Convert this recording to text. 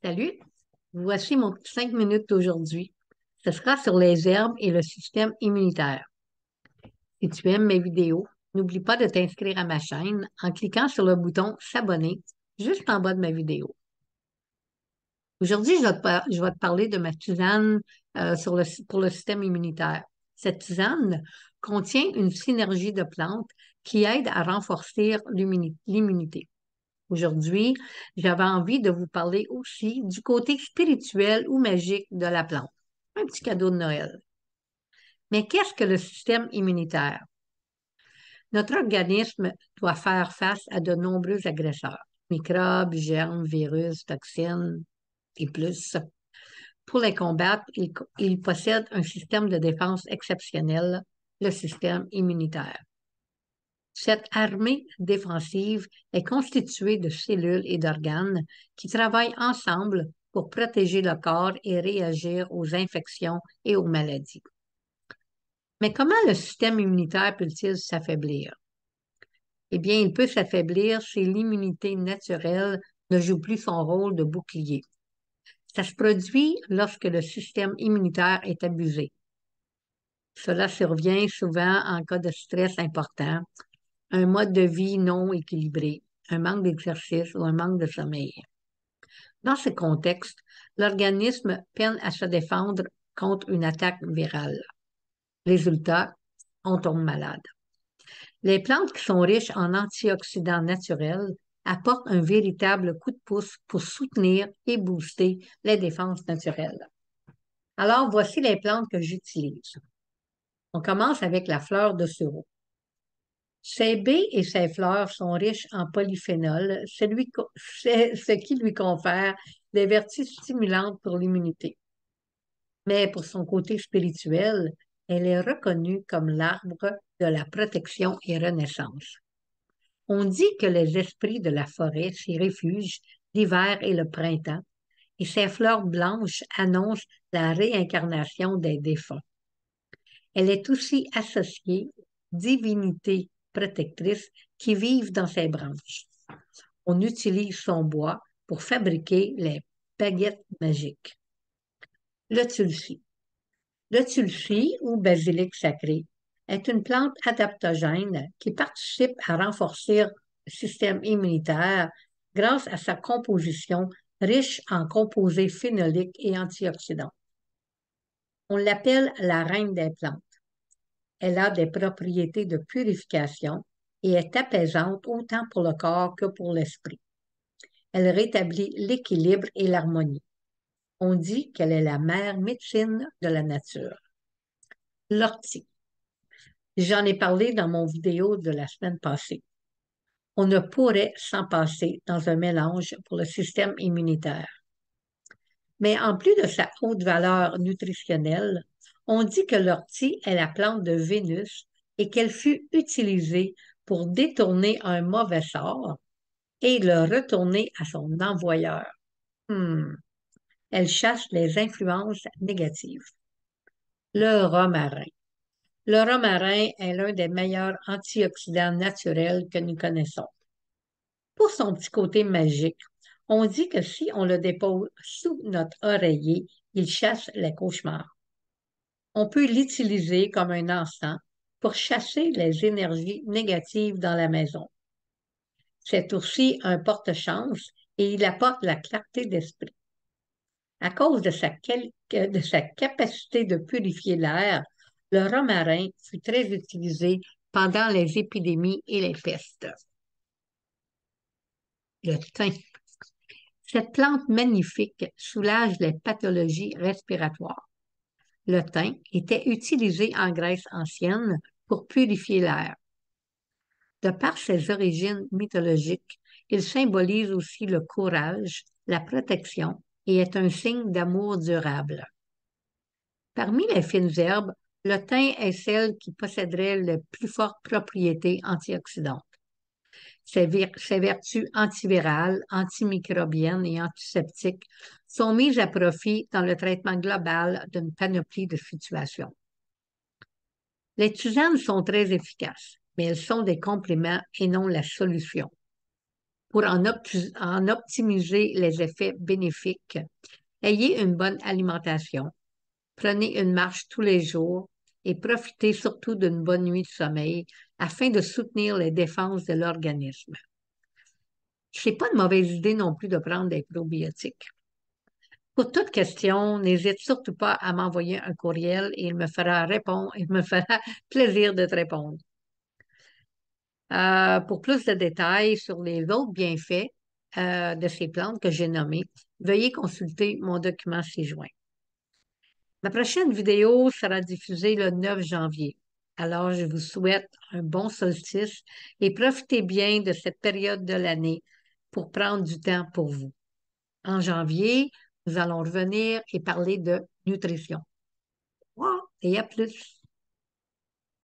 Salut, voici mon 5 minutes d'aujourd'hui. Ce sera sur les herbes et le système immunitaire. Si tu aimes mes vidéos, n'oublie pas de t'inscrire à ma chaîne en cliquant sur le bouton S'abonner juste en bas de ma vidéo. Aujourd'hui, je vais te parler de ma tisane pour le système immunitaire. Cette tisane contient une synergie de plantes qui aide à renforcer l'immunité. Aujourd'hui, j'avais envie de vous parler aussi du côté spirituel ou magique de la plante. Un petit cadeau de Noël. Mais qu'est-ce que le système immunitaire? Notre organisme doit faire face à de nombreux agresseurs, microbes, germes, virus, toxines et plus. Pour les combattre, il possède un système de défense exceptionnel, le système immunitaire. Cette armée défensive est constituée de cellules et d'organes qui travaillent ensemble pour protéger le corps et réagir aux infections et aux maladies. Mais comment le système immunitaire peut-il s'affaiblir? Eh bien, il peut s'affaiblir si l'immunité naturelle ne joue plus son rôle de bouclier. Ça se produit lorsque le système immunitaire est abusé. Cela survient souvent en cas de stress important, un mode de vie non équilibré, un manque d'exercice ou un manque de sommeil. Dans ce contexte, l'organisme peine à se défendre contre une attaque virale. Résultat, on tombe malade. Les plantes qui sont riches en antioxydants naturels apportent un véritable coup de pouce pour soutenir et booster les défenses naturelles. Alors, voici les plantes que j'utilise. On commence avec la fleur de sureau. Ses baies et ses fleurs sont riches en polyphénol, ce qui lui confère des vertus stimulantes pour l'immunité. Mais pour son côté spirituel, elle est reconnue comme l'arbre de la protection et renaissance. On dit que les esprits de la forêt s'y réfugient l'hiver et le printemps, et ses fleurs blanches annoncent la réincarnation des défunts. Elle est aussi associée aux divinités protectrices qui vivent dans ses branches. On utilise son bois pour fabriquer les baguettes magiques. Le tulsi. Le tulsi, ou basilic sacré, est une plante adaptogène qui participe à renforcer le système immunitaire grâce à sa composition riche en composés phénoliques et antioxydants. On l'appelle la reine des plantes. Elle a des propriétés de purification et est apaisante autant pour le corps que pour l'esprit. Elle rétablit l'équilibre et l'harmonie. On dit qu'elle est la mère médecine de la nature. L'ortie. J'en ai parlé dans mon vidéo de la semaine passée. On ne pourrait s'en passer dans un mélange pour le système immunitaire. Mais en plus de sa haute valeur nutritionnelle, on dit que l'ortie est la plante de Vénus et qu'elle fut utilisée pour détourner un mauvais sort et le retourner à son envoyeur. Elle chasse les influences négatives. Le romarin. Le romarin est l'un des meilleurs antioxydants naturels que nous connaissons. Pour son petit côté magique, on dit que si on le dépose sous notre oreiller, il chasse les cauchemars. On peut l'utiliser comme un encens pour chasser les énergies négatives dans la maison. C'est aussi un porte-chance et il apporte la clarté d'esprit. À cause de sa capacité de purifier l'air, le romarin fut très utilisé pendant les épidémies et les pestes. Le thym. Cette plante magnifique soulage les pathologies respiratoires. Le thym était utilisé en Grèce ancienne pour purifier l'air. De par ses origines mythologiques, il symbolise aussi le courage, la protection et est un signe d'amour durable. Parmi les fines herbes, le thym est celle qui posséderait les plus fortes propriétés antioxydantes. Ses vertus antivirales, antimicrobiennes et antiseptiques sont mises à profit dans le traitement global d'une panoplie de situations. Les tisanes sont très efficaces, mais elles sont des compléments et non la solution. pour en optimiser les effets bénéfiques. Ayez une bonne alimentation, prenez une marche tous les jours et profitez surtout d'une bonne nuit de sommeil afin de soutenir les défenses de l'organisme. C'est pas une mauvaise idée non plus de prendre des probiotiques. Pour toute question, n'hésite surtout pas à m'envoyer un courriel et il me fera plaisir de te répondre. Pour plus de détails sur les autres bienfaits de ces plantes que j'ai nommées, veuillez consulter mon document ci-joint. Ma prochaine vidéo sera diffusée le 9 janvier. Alors, je vous souhaite un bon solstice et profitez bien de cette période de l'année pour prendre du temps pour vous. En janvier, nous allons revenir et parler de nutrition. Au revoir et à plus.